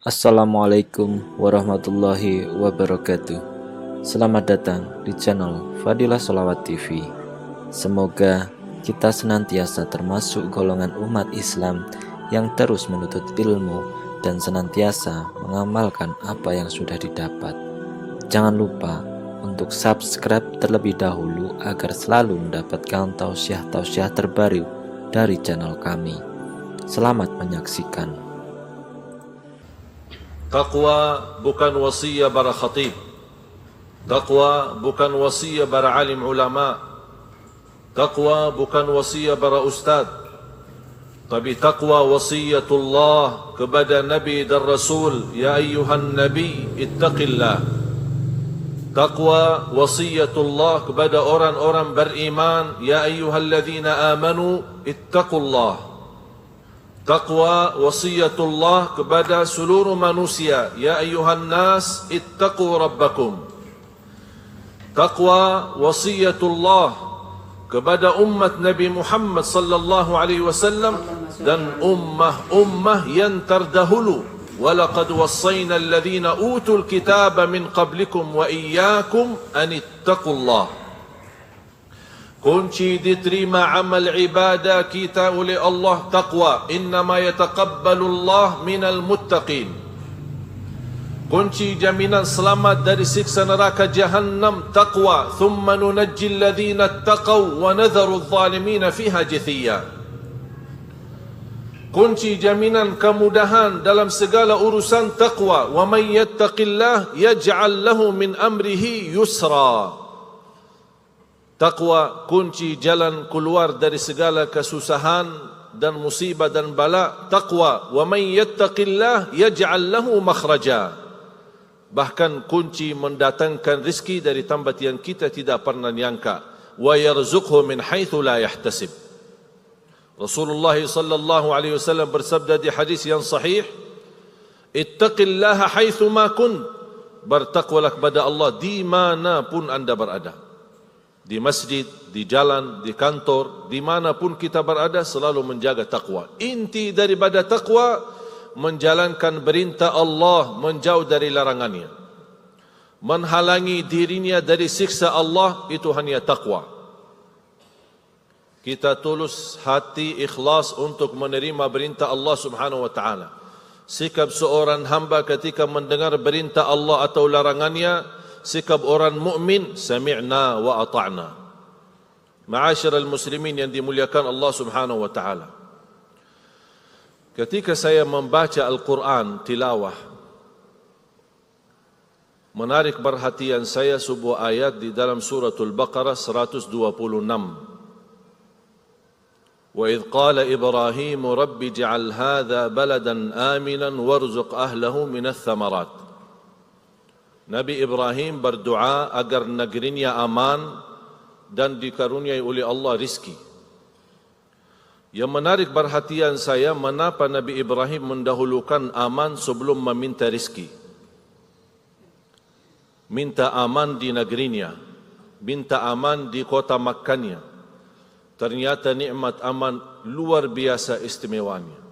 Assalamualaikum warahmatullahi wabarakatuh. Selamat datang di channel Fadilah Sholawat TV. Semoga kita senantiasa termasuk golongan umat Islam yang terus menuntut ilmu dan senantiasa mengamalkan apa yang sudah didapat. Jangan lupa untuk subscribe terlebih dahulu agar selalu mendapatkan tausiah-tausiah terbaru dari channel kami. Selamat menyaksikan. Taqwa bukan wasiat para khatib. Taqwa bukan wasiat para alim ulama. Taqwa bukan wasiat para ustaz. Tapi taqwa wasiatullah kepada Nabi dan Rasul. Ya ayyuhan Nabi ittaqillah. Taqwa wasiatullah kepada orang-orang beriman. Ya ayyuhalladzina amanu ittaqullah. Taqwa wasiatullah kepada seluruh manusia. Ya ayyuhan nas ittaqu rabbakum. Taqwa wasiatullah kepada umat Nabi Muhammad sallallahu alaihi wasallam dan ummah yang terdahulu. Walaqad wassayna alladhina utul kitaba min qablikum wa iyyakum an ittaqullah. Kunci diterima amal ibadah kita oleh Allah taqwa. Innama yataqabbalu Allah minal muttaqin. Kunci jaminan selamat dari siksa neraka jahannam taqwa. Thumma nunajji alladhina taqaw wa nadharu adh-dhalimina fiha jithiya. Kunci jaminan kemudahan dalam segala urusan taqwa. Wa man yattaqillah yaj'al lahu min amrihi yusra. Taqwa kunci jalan keluar dari segala kesusahan dan musibah dan bala. Taqwa, wa man yattaqillah yaj'al lahu makhraja. Bahkan kunci mendatangkan rezeki dari tempat yang kita tidak pernah nyangka. Wa yarzuqhu min haitsu la yahtasib. Rasulullah sallallahu alaihi wasallam bersabda di hadis yang sahih, ittaqillaha haitsu ma kunt. Bertakwalah kepada Allah di mana pun anda berada. Di masjid, di jalan, di kantor, dimanapun kita berada selalu menjaga taqwa. Inti daripada taqwa menjalankan perintah Allah, menjauh dari larangannya. Menghalangi dirinya dari siksa Allah, itu hanya taqwa. Kita tulus hati ikhlas untuk menerima perintah Allah Subhanahu wa taala. Sikap seorang hamba ketika mendengar perintah Allah atau larangannya, sikap orang mukmin, sami'na wa ata'na. Ma'asyiral muslimin yang dimuliakan Allah Subhanahu wa taala. Ketika saya membaca Al-Quran tilawah, menarik perhatian saya sebuah ayat di dalam suratul Baqarah 126. Wa idh qala Ibrahim rabbi ij'al hadha baladan aminan warzuq ahlahu minats thamarat. Nabi Ibrahim berdoa agar negerinya aman dan dikaruniai oleh Allah rizki. Yang menarik perhatian saya, mengapa Nabi Ibrahim mendahulukan aman sebelum meminta rizki. Minta aman di negerinya, minta aman di kota Makkahnya. Ternyata nikmat aman luar biasa istimewanya.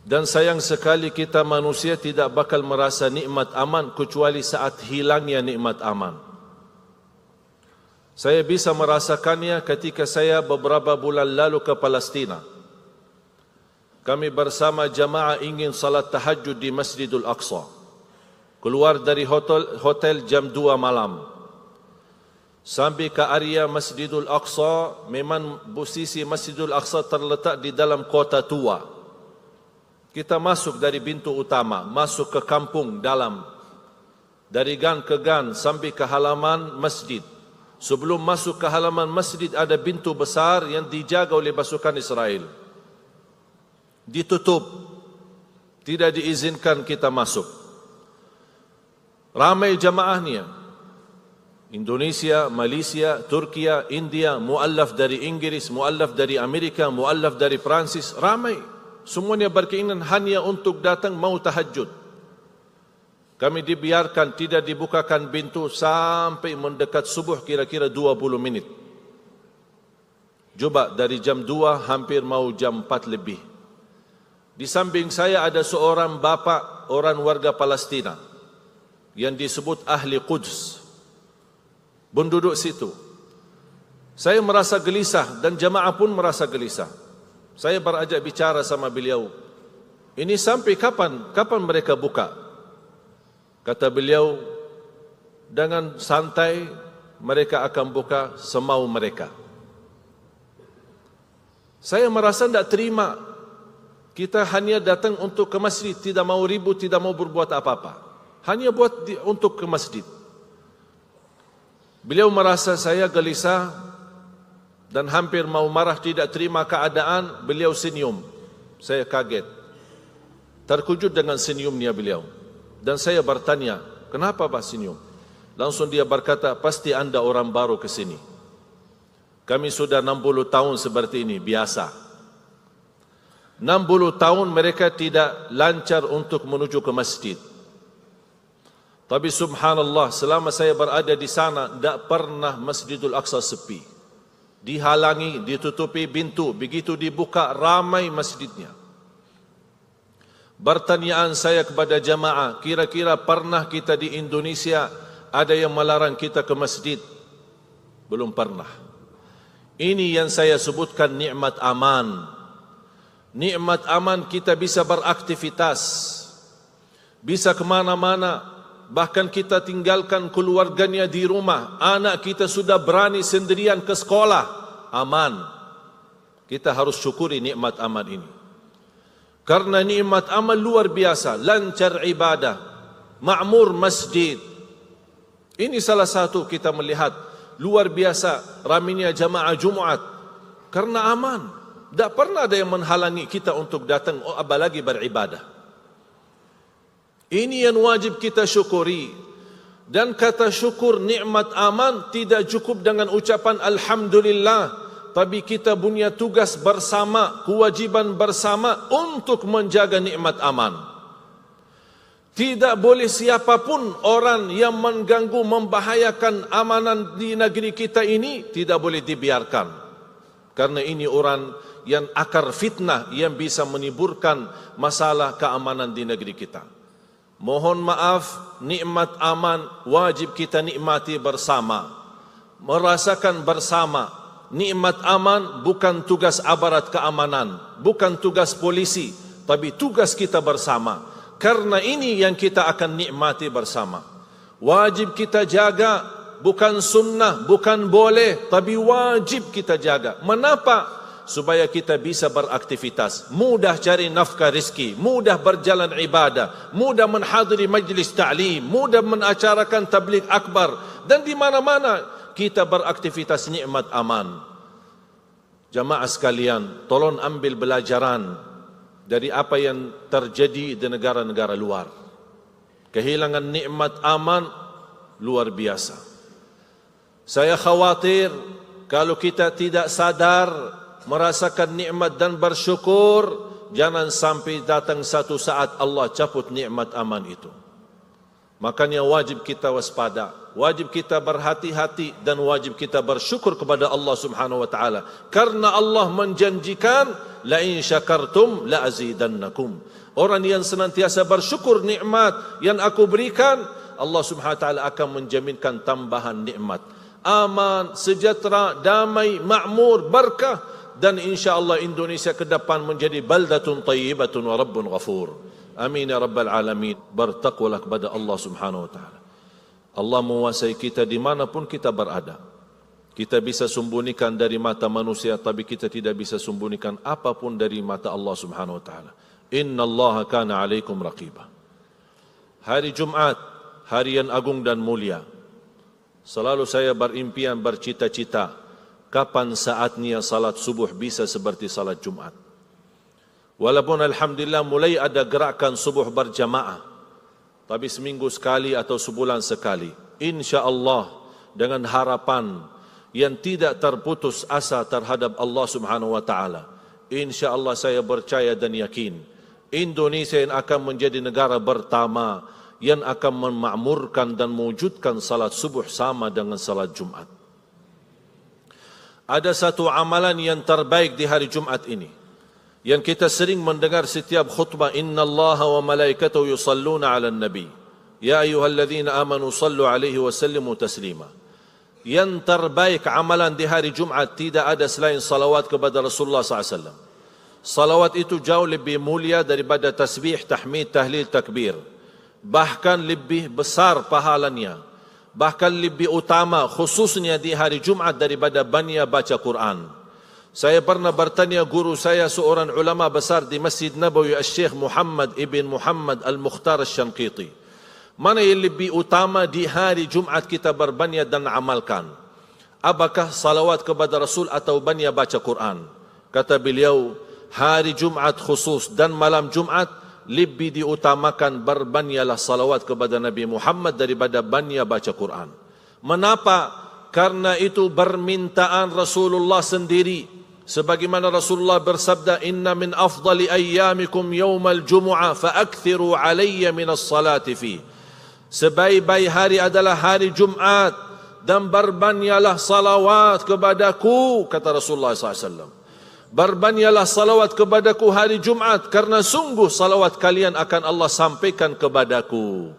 Dan sayang sekali kita manusia tidak bakal merasa nikmat aman kecuali saat hilangnya nikmat aman. Saya bisa merasakannya ketika saya beberapa bulan lalu ke Palestina. Kami bersama jamaah ingin salat tahajud di Masjidul Aqsa. Keluar dari hotel jam 2 malam. Sampai ke area Masjidul Aqsa, memang posisi Masjidul Aqsa terletak di dalam kota tua. Kita masuk dari pintu utama, masuk ke kampung dalam. Dari gang ke gang sampai ke halaman masjid. Sebelum masuk ke halaman masjid ada pintu besar yang dijaga oleh pasukan Israel. Ditutup. Tidak diizinkan kita masuk. Ramai jamaahnya. Indonesia, Malaysia, Turkiya, India, muallaf dari Inggris, muallaf dari Amerika, muallaf dari Prancis, ramai. Semuanya berkeinginan hanya untuk datang mau tahajud. Kami dibiarkan tidak dibukakan pintu sampai mendekat subuh kira-kira 20 minit. Coba dari jam 2 hampir mau jam 4 lebih. Di samping saya ada seorang bapa orang warga Palestina yang disebut Ahli Quds penduduk situ. Saya merasa gelisah dan jamaah pun merasa gelisah. Saya berajak bicara sama beliau, ini sampai kapan mereka buka? Kata beliau, dengan santai mereka akan buka semau mereka. Saya merasa tidak terima. Kita hanya datang untuk ke masjid, tidak mau ribut, tidak mau berbuat apa-apa, hanya untuk ke masjid. Beliau merasa saya gelisah dan hampir mau marah, tidak terima keadaan. Beliau senyum. Saya kaget, terkejut dengan senyumnya beliau. Dan saya bertanya, kenapa Pak senyum? Langsung dia berkata, pasti Anda orang baru ke sini. Kami sudah 60 tahun seperti ini, biasa. 60 tahun mereka tidak lancar untuk menuju ke masjid. Tapi subhanallah, selama saya berada di sana, tidak pernah Masjidul Aqsa sepi. Dihalangi, ditutupi pintu, begitu dibuka, ramai masjidnya. Pertanyaan saya kepada jamaah, kira-kira pernah kita di Indonesia ada yang melarang kita ke masjid? Belum pernah. Ini yang saya sebutkan nikmat aman. Nikmat aman, kita bisa beraktivitas, bisa kemana-mana. Bahkan kita tinggalkan keluarganya di rumah, anak kita sudah berani sendirian ke sekolah, aman. Kita harus syukuri nikmat aman ini. Karena nikmat aman luar biasa, lancar ibadah, makmur masjid. Ini salah satu kita melihat luar biasa ramainya jamaah Jumat karena aman. Tak pernah ada yang menghalangi kita untuk datang, apalagi beribadah. Ini yang wajib kita syukuri. Dan kata syukur nikmat aman tidak cukup dengan ucapan Alhamdulillah, tapi kita punya tugas bersama, kewajiban bersama untuk menjaga nikmat aman. Tidak boleh siapapun orang yang mengganggu, membahayakan amanan di negeri kita ini, tidak boleh dibiarkan. Karena ini orang yang akar fitnah yang bisa menimbulkan masalah keamanan di negeri kita. Mohon maaf, nikmat aman wajib kita nikmati bersama, merasakan bersama. Nikmat aman bukan tugas aparat keamanan, bukan tugas polisi, tapi tugas kita bersama. Karena ini yang kita akan nikmati bersama. Wajib kita jaga, bukan sunnah, bukan boleh, tapi wajib kita jaga. Mengapa? Supaya kita bisa beraktivitas, mudah cari nafkah rezeki, mudah berjalan ibadah, mudah menghadiri majlis ta'lim, mudah menacarakan tabligh akbar, dan di mana-mana kita beraktivitas nikmat aman. Jamaah sekalian, tolong ambil pelajaran dari apa yang terjadi di negara-negara luar. Kehilangan nikmat aman luar biasa. Saya khawatir kalau kita tidak sadar merasakan nikmat dan bersyukur, jangan sampai datang satu saat Allah cabut nikmat aman itu. Makanya wajib kita waspada, wajib kita berhati-hati, dan wajib kita bersyukur kepada Allah Subhanahu wa taala. Karena Allah menjanjikan, la in syakartum la azidannakum. Orang yang senantiasa bersyukur nikmat yang aku berikan, Allah Subhanahu wa taala akan menjaminkan tambahan nikmat. Aman, sejahtera, damai, makmur, berkah. Dan insyaAllah Indonesia ke depan menjadi baldatun tayyibatun wa rabbun ghafur. Amin ya rabbal alamin. Bertakwalah kepada Allah Subhanahu wa ta'ala. Allah menguasai kita dimanapun kita berada. Kita bisa sembunyikan dari mata manusia, tapi kita tidak bisa sembunyikan apapun dari mata Allah Subhanahu wa ta'ala. Inna Allah kana alaikum raqibah. Hari Jumat, hari yang agung dan mulia. Selalu saya berimpian, bercita-cita, kapan saatnya salat subuh bisa seperti salat Jumat. Walaupun alhamdulillah mulai ada gerakan subuh berjamaah, tapi seminggu sekali atau sebulan sekali. InsyaAllah dengan harapan yang tidak terputus asa terhadap Allah Subhanahu wa ta'ala. InsyaAllah saya percaya dan yakin Indonesia yang akan menjadi negara pertama yang akan memakmurkan dan mewujudkan salat subuh sama dengan salat Jumat. Ada satu amalan yang terbaik di hari Jumat ini, yang kita sering mendengar setiap khutbah, innallaha wa malaikatahu yusalluna 'alan nabi ya ayyuhalladzina amanu sallu 'alaihi wa sallimu taslima. Yang terbaik amalan di hari Jumaat tidak ada selain salawat kepada Rasulullah SAW. Salawat itu jauh lebih mulia daripada tasbih, tahmid, tahlil, takbir. Bahkan lebih besar pahalanya, bahkan lebih utama khususnya di hari Jumaat daripada banyak baca Quran. Saya pernah bertanya guru saya, seorang ulama besar di Masjid Nabawi, Syekh Muhammad ibn Muhammad Al-Mukhtar Al-Shanqiti, mana yang lebih utama di hari Jumaat kita berbanyak dan amalkan? Apakah salawat kepada Rasul atau banyak baca Quran? Kata beliau, hari Jumaat khusus dan malam Jumaat lebih diutamakan berbanyaklah salawat kepada Nabi Muhammad daripada banyak baca Quran. Mengapa? Karena itu permintaan Rasulullah sendiri. Sebagaimana Rasulullah bersabda, inna min afdali ayyamikum yawmal jumu'ah fa'akthiru alayya minas salati fi. Sebaik-baik hari adalah hari Jumaat dan berbanyaklah salawat kepadaku, kata Rasulullah SAW. Berbanyaklah salawat kepadaku hari Jumaat, karena sungguh salawat kalian akan Allah sampaikan kepadaku.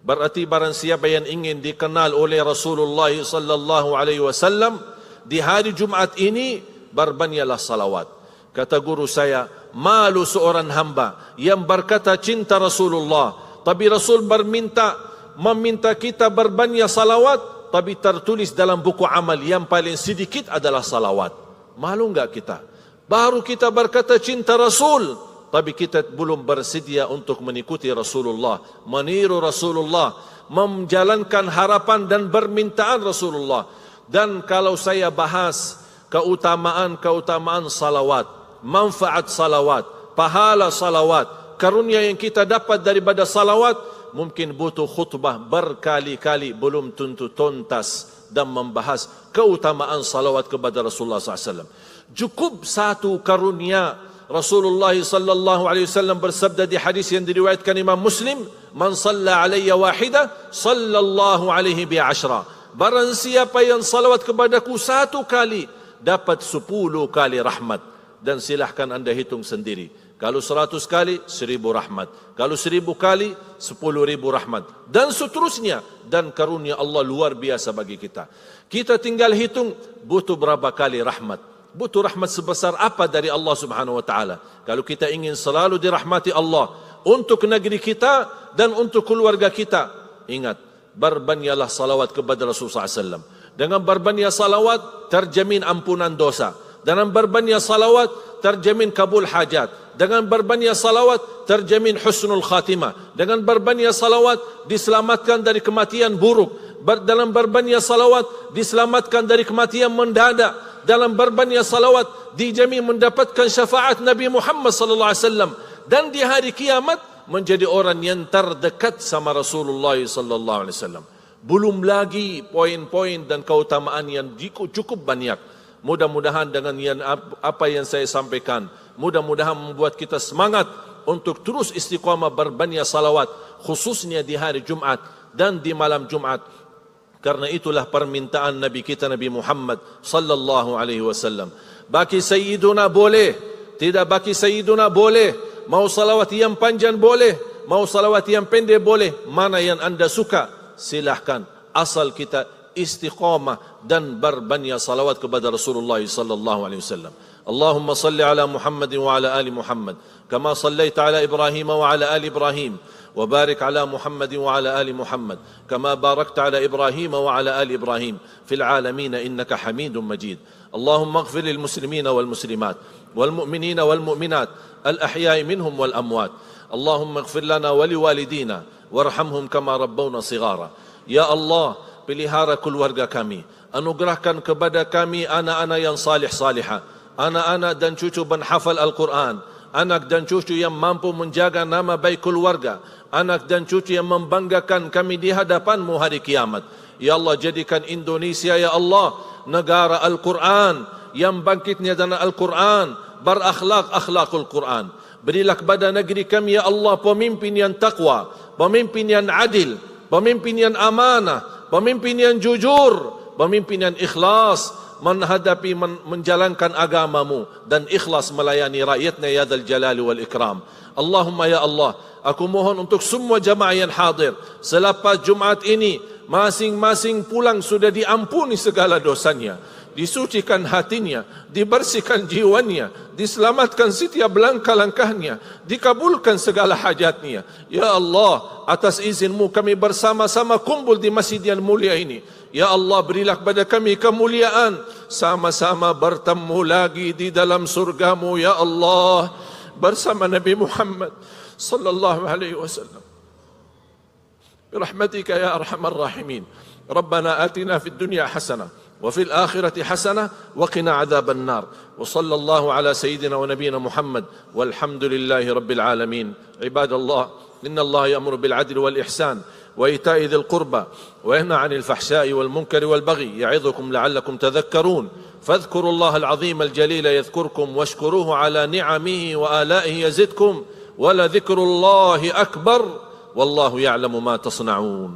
Berarti barang siapa yang ingin dikenal oleh Rasulullah sallallahu alaihi wasallam di hari Jumaat ini, berbanyaklah salawat. Kata guru saya, malu seorang hamba yang berkata cinta Rasulullah, tapi Rasul meminta kita berbanyak salawat, tapi tertulis dalam buku amal yang paling sedikit adalah salawat. Malu enggak kita? Baru kita berkata cinta Rasul, tapi kita belum bersedia untuk mengikuti Rasulullah, meniru Rasulullah, menjalankan harapan dan permintaan Rasulullah. Dan kalau saya bahas keutamaan salawat, manfaat salawat, pahala salawat, karunia yang kita dapat daripada salawat, mungkin butuh khutbah berkali-kali, belum tentu tuntas dan membahas keutamaan salawat kepada Rasulullah SAW. Cukup satu karunia. Rasulullah sallallahu alaihi wasallam bersabda di hadis yang diriwayatkan Imam Muslim, man shalla alayya wahida sallallahu alaihi bi ashra. Barang siapa yang salawat kepadaku satu kali, dapat 10 kali rahmat. Dan silahkan anda hitung sendiri. Kalau 100 kali, 1000 rahmat. Kalau 1000 kali, 10.000 rahmat. Dan seterusnya. Dan karunia Allah luar biasa bagi kita. Kita tinggal hitung butuh berapa kali rahmat. Butuh rahmat sebesar apa dari Allah Subhanahu wa taala. Kalau kita ingin selalu dirahmati Allah untuk negeri kita dan untuk keluarga kita, ingat, berbanyaklah salawat kepada Rasulullah SAW. Dengan berbanyak salawat terjamin ampunan dosa. Dengan berbanyak salawat terjamin kabul hajat. Dengan berbanyak salawat terjamin husnul khatimah. Dengan berbanyak salawat diselamatkan dari kematian buruk. Dalam berbanyak salawat diselamatkan dari kematian mendadak. Dalam berbanyak salawat dijamin mendapatkan syafaat Nabi Muhammad sallallahu alaihi wasallam, dan di hari kiamat menjadi orang yang terdekat sama Rasulullah sallallahu alaihi wasallam. Belum lagi poin-poin dan keutamaan yang cukup banyak. Mudah-mudahan dengan apa yang saya sampaikan, mudah-mudahan membuat kita semangat untuk terus istiqamah berbanyak salawat, khususnya di hari Jumat dan di malam Jumat. Karena itulah permintaan Nabi kita Nabi Muhammad sallallahu alaihi wasallam. Baki Sayyiduna boleh, tidak baki Sayyiduna boleh. Mau salawat yang panjang boleh, mau salawat yang pendek boleh. Mana yang anda suka, silahkan. Asal kita istiqamah dan berbanyak salawat kepada Rasulullah sallallahu alaihi wasallam. Allahumma salli ala Muhammad wa ala ali Muhammad kama sallaita ala Ibrahim wa ala ali Ibrahim. وبارك على محمد وعلى آل محمد كما باركت على إبراهيم وعلى آل إبراهيم في العالمين إنك حميد مجيد. اللهم اغفر للمسلمين والمسلمات والمؤمنين والمؤمنات الأحياء منهم والأموات. اللهم اغفر لنا ولوالدينا وارحمهم كما ربونا صغارا. Ya Allah, pelihara keluarga kami, anugerahkan kepada kami anak-anak yang salih-salihah, anak-anak dan cucu penghafal Al-Quran, anak dan cucu yang mampu menjaga nama baik keluarga, anak dan cucu yang membanggakan kami di hadapan-Mu hari kiamat. Ya Allah, jadikan Indonesia, ya Allah, negara Al-Quran, yang bangkitnya dengan Al-Quran, berakhlak-akhlakul Quran. Berilah kepada negeri kami, ya Allah, pemimpin yang taqwa, pemimpin yang adil, pemimpin yang amanah, pemimpin yang jujur, pemimpin yang ikhlas, menghadapi menjalankan agamamu dan ikhlas melayani rakyatnya ya dzal jalali wal ikram. Allahumma ya Allah, aku mohon untuk semua jamaah yang hadir selepas Jumaat ini, masing-masing pulang sudah diampuni segala dosanya, disucikan hatinya, dibersihkan jiwanya, diselamatkan setiap langkah-langkahnya, dikabulkan segala hajatnya. Ya Allah, atas izinmu kami bersama-sama kumpul di masjid yang mulia ini. Ya Allah, berilah kepada kami kemuliaan, sama-sama bertemu lagi di dalam surgamu ya Allah, bersama Nabi Muhammad sallallahu alaihi wasallam. Birahmatika ya arhamar rahimin. Rabbana atina fid dunya hasanah wa fil akhirati hasanah wa qina adzaban nar. Wa sallallahu ala sayyidina wa nabiyyina Muhammad walhamdulillahi rabbil alamin. Ibadallah, inna Allah ya'muru bil adli wal ihsan وإيتاء ذي القربى وينهى عن الفحشاء والمنكر والبغي يعظكم لعلكم تذكرون فاذكروا الله العظيم الجليل يذكركم واشكروه على نعمه وآلائه يزدكم ولذكر الله أكبر والله يعلم ما تصنعون.